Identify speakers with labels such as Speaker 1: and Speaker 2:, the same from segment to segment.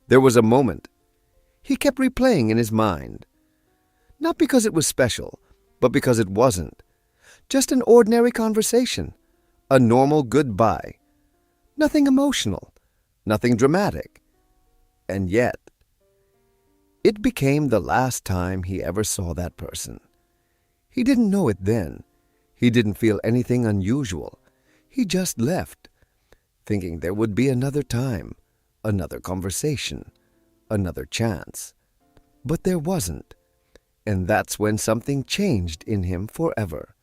Speaker 1: There was a moment he kept replaying in his mind, not because it was special, but because it wasn't. Just an ordinary conversation, a normal goodbye. Nothing emotional, nothing dramatic. And yet, it became the last time he ever saw that person. He didn't know it then. He didn't feel anything unusual. He just left, thinking there would be another time, another conversation, another chance. But there wasn't. And that's when something changed in him forever.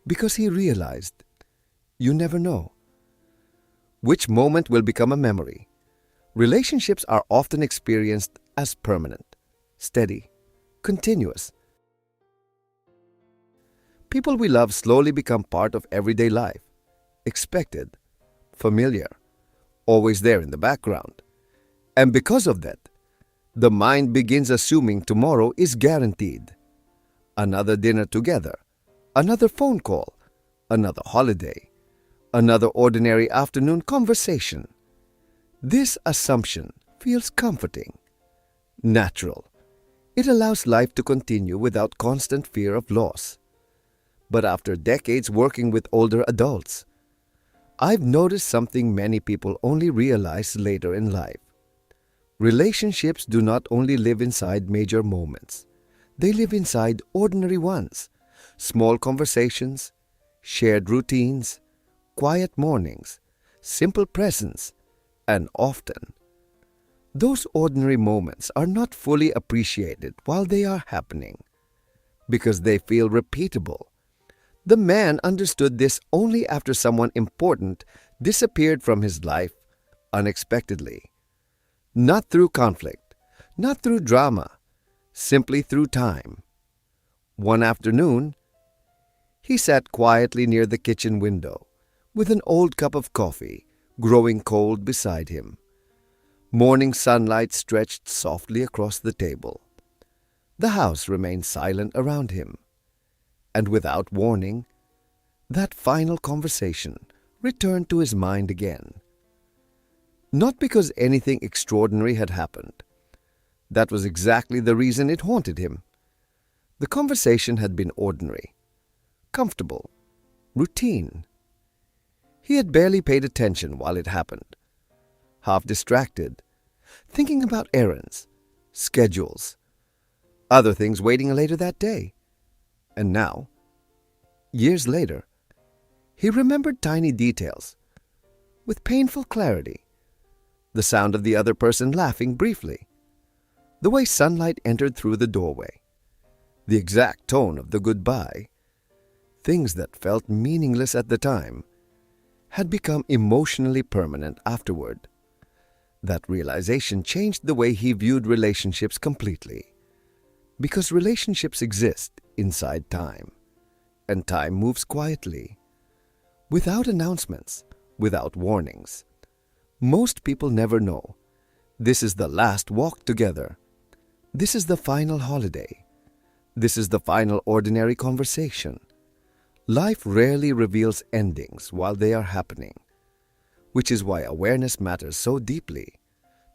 Speaker 1: Because he realized, you never know which moment will become a memory. Relationships are often experienced as permanent, steady, continuous. People we love slowly become part of everyday life, expected, familiar, always there in the background. And because of that, the mind begins assuming tomorrow is guaranteed. Another dinner together, another phone call, another holiday, another ordinary afternoon conversation. This assumption feels comforting, natural. It allows life to continue without constant fear of loss. But after decades working with older adults, I've noticed something many people only realize later in life. Relationships do not only live inside major moments. They live inside ordinary ones, small conversations, shared routines, quiet mornings, simple presence, and often, those ordinary moments are not fully appreciated while they are happening because they feel repeatable. The man understood this only after someone important disappeared from his life unexpectedly. Not through conflict, not through drama, simply through time. One afternoon, he sat quietly near the kitchen window with an old cup of coffee growing cold beside him. Morning sunlight stretched softly across the table. The house remained silent around him. And without warning, that final conversation returned to his mind again. Not because anything extraordinary had happened. That was exactly the reason it haunted him. The conversation had been ordinary, comfortable, routine. He had barely paid attention while it happened, half distracted, thinking about errands, schedules, other things waiting later that day. And now, years later, he remembered tiny details with painful clarity. The sound of the other person laughing briefly, the way sunlight entered through the doorway, the exact tone of the goodbye. Things that felt meaningless at the time had become emotionally permanent afterward. That realization changed the way he viewed relationships completely. Because relationships exist inside time, and time moves quietly, without announcements, without warnings. Most people never know. This is the last walk together. This is the final holiday. This is the final ordinary conversation. Life rarely reveals endings while they are happening, which is why awareness matters so deeply.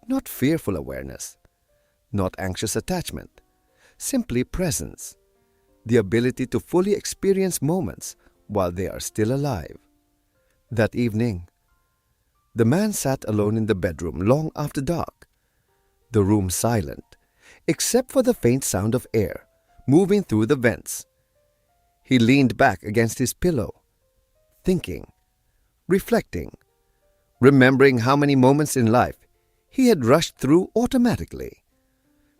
Speaker 1: Not fearful awareness, not anxious attachment, simply presence, the ability to fully experience moments while they are still alive. That evening, the man sat alone in the bedroom long after dark, the room silent, except for the faint sound of air moving through the vents. He leaned back against his pillow, thinking, reflecting, remembering how many moments in life he had rushed through automatically.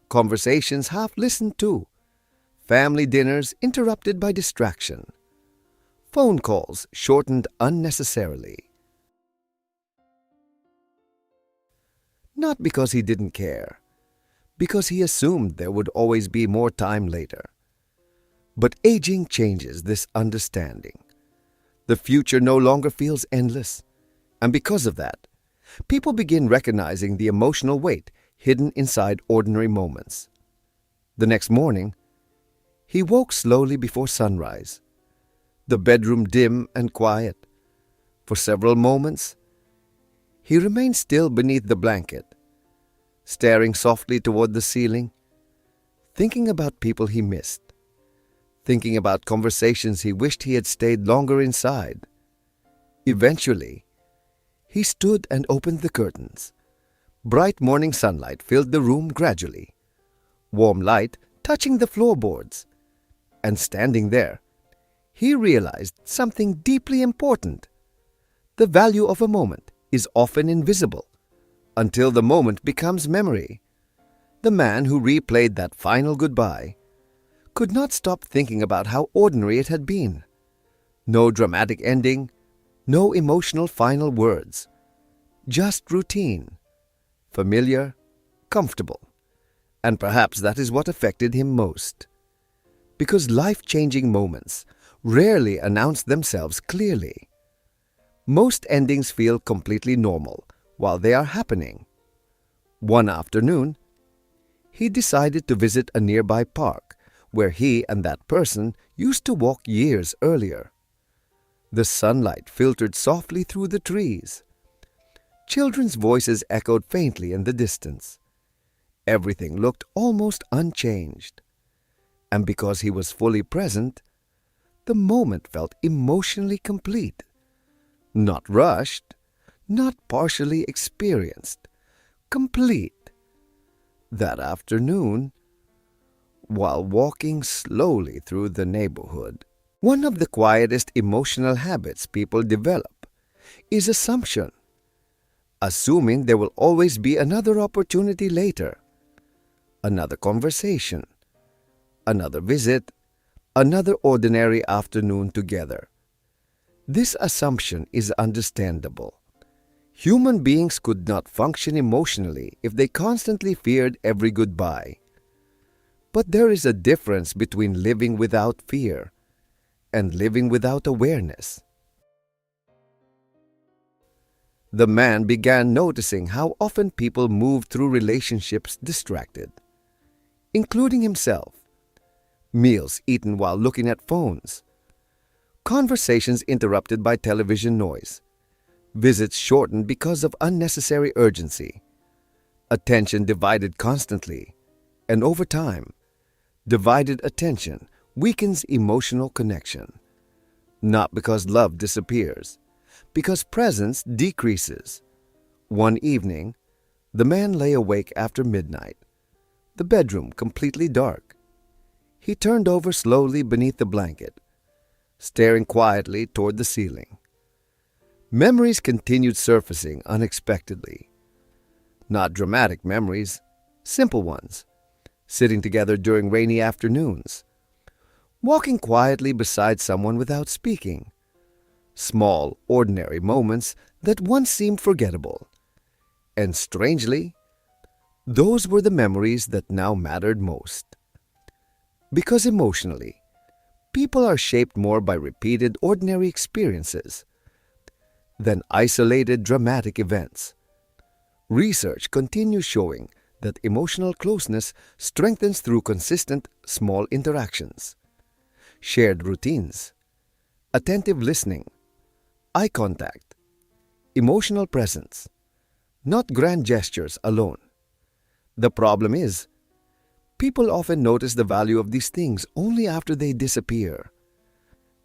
Speaker 1: Conversations half listened to, family dinners interrupted by distraction, phone calls shortened unnecessarily. Not because he didn't care, because he assumed there would always be more time later. But aging changes this understanding. The future no longer feels endless, and because of that, people begin recognizing the emotional weight hidden inside ordinary moments. The next morning, he woke slowly before sunrise, the bedroom dim and quiet. For several moments, he remained still beneath the blanket, staring softly toward the ceiling, thinking about people he missed, thinking about conversations he wished he had stayed longer inside. Eventually, he stood and opened the curtains. Bright morning sunlight filled the room gradually, warm light touching the floorboards. And standing there, he realized something deeply important. The value of a moment is often invisible until the moment becomes memory. The man who replayed that final goodbye could not stop thinking about how ordinary it had been. No dramatic ending, no emotional final words, just routine, familiar, comfortable. And perhaps that is what affected him most. Because life-changing moments rarely announce themselves clearly. Most endings feel completely normal while they are happening. One afternoon, he decided to visit a nearby park where he and that person used to walk years earlier. The sunlight filtered softly through the trees. Children's voices echoed faintly in the distance. Everything looked almost unchanged. And because he was fully present, the moment felt emotionally complete. Not rushed, not partially experienced, complete. That afternoon, while walking slowly through the neighborhood, one of the quietest emotional habits people develop is assumption. Assuming there will always be another opportunity later, another conversation, another visit, another ordinary afternoon together. This assumption is understandable. Human beings could not function emotionally if they constantly feared every goodbye. But there is a difference between living without fear and living without awareness. The man began noticing how often people moved through relationships distracted, including himself. Meals eaten while looking at phones, conversations interrupted by television noise, visits shortened because of unnecessary urgency, attention divided constantly, and over time, divided attention weakens emotional connection. Not because love disappears, because presence decreases. One evening, the man lay awake after midnight, the bedroom completely dark. He turned over slowly beneath the blanket, staring quietly toward the ceiling. Memories continued surfacing unexpectedly. Not dramatic memories, simple ones. Sitting together during rainy afternoons, walking quietly beside someone without speaking. Small, ordinary moments that once seemed forgettable. And strangely, those were the memories that now mattered most. Because emotionally, people are shaped more by repeated ordinary experiences than isolated dramatic events. Research continues showing that emotional closeness strengthens through consistent small interactions, shared routines, attentive listening, eye contact, emotional presence, not grand gestures alone. The problem is, people often notice the value of these things only after they disappear.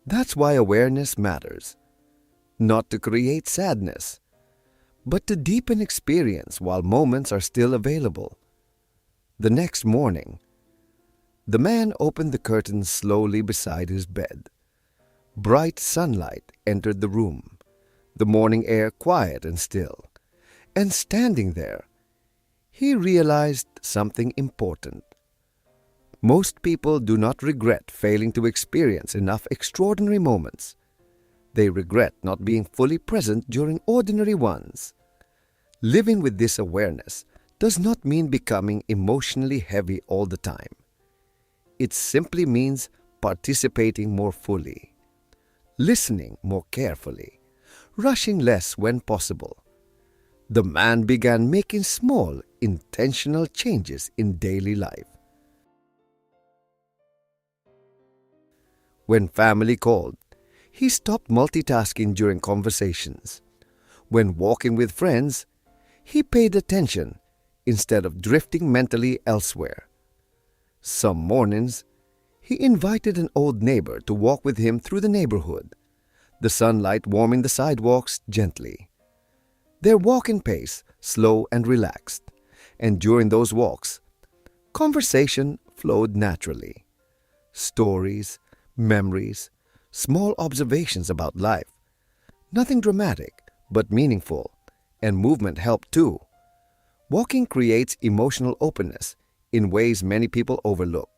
Speaker 1: That's why awareness matters, not to create sadness, but to deepen experience while moments are still available. The next morning, the man opened the curtains slowly beside his bed. Bright sunlight entered the room, the morning air quiet and still. And standing there, he realized something important. Most people do not regret failing to experience enough extraordinary moments. They regret not being fully present during ordinary ones. Living with this awareness does not mean becoming emotionally heavy all the time. It simply means participating more fully, listening more carefully, rushing less when possible. The man began making small, intentional changes in daily life. When family called, he stopped multitasking during conversations. When walking with friends, he paid attention instead of drifting mentally elsewhere. Some mornings, he invited an old neighbor to walk with him through the neighborhood, the sunlight warming the sidewalks gently. Their walking pace slow and relaxed, and during those walks, conversation flowed naturally. Stories, memories, small observations about life. Nothing dramatic, but meaningful, and movement helped too. Walking creates emotional openness in ways many people overlook.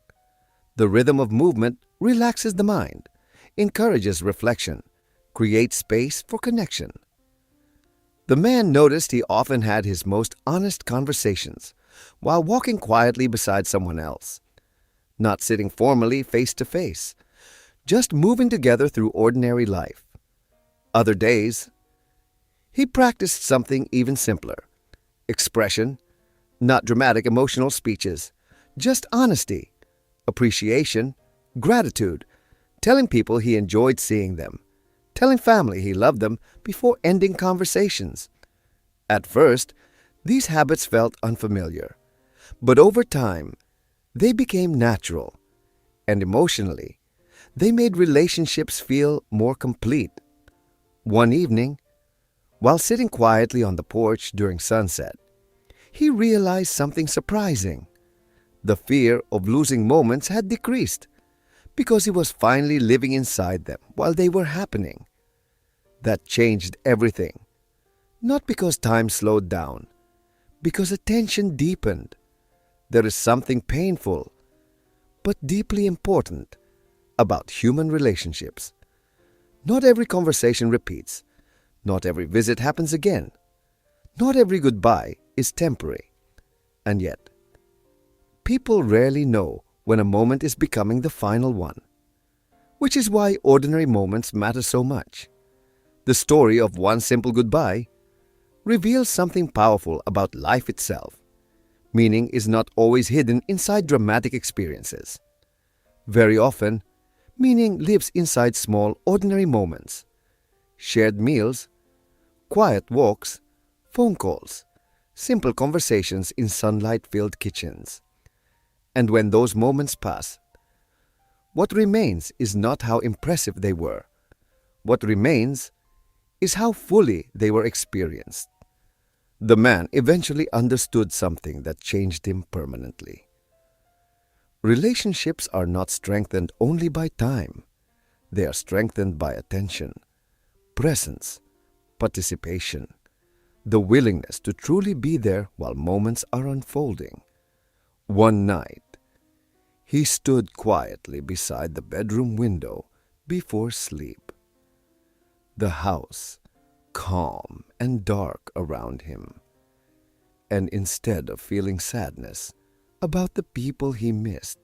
Speaker 1: The rhythm of movement relaxes the mind, encourages reflection, creates space for connection. The man noticed he often had his most honest conversations while walking quietly beside someone else, not sitting formally face to face, just moving together through ordinary life. Other days, he practiced something even simpler: expression, not dramatic emotional speeches, just honesty, appreciation, gratitude, telling people he enjoyed seeing them, telling family he loved them before ending conversations. At first, these habits felt unfamiliar, but over time, they became natural, and emotionally, they made relationships feel more complete. One evening, while sitting quietly on the porch during sunset, he realized something surprising. The fear of losing moments had decreased because he was finally living inside them while they were happening. That changed everything, not because time slowed down, because attention deepened. There is something painful, but deeply important about human relationships. Not every conversation repeats. Not every visit happens again. Not every goodbye is temporary. And yet, people rarely know when a moment is becoming the final one, which is why ordinary moments matter so much. The story of one simple goodbye reveals something powerful about life itself. Meaning is not always hidden inside dramatic experiences. Very often, meaning lives inside small, ordinary moments. Shared meals, quiet walks, phone calls, simple conversations in sunlight-filled kitchens. And when those moments pass, what remains is not how impressive they were. What remains is how fully they were experienced. The man eventually understood something that changed him permanently. Relationships are not strengthened only by time. They are strengthened by attention, presence, participation, the willingness to truly be there while moments are unfolding. One night, he stood quietly beside the bedroom window before sleep. The house, calm and dark around him. And instead of feeling sadness about the people he missed,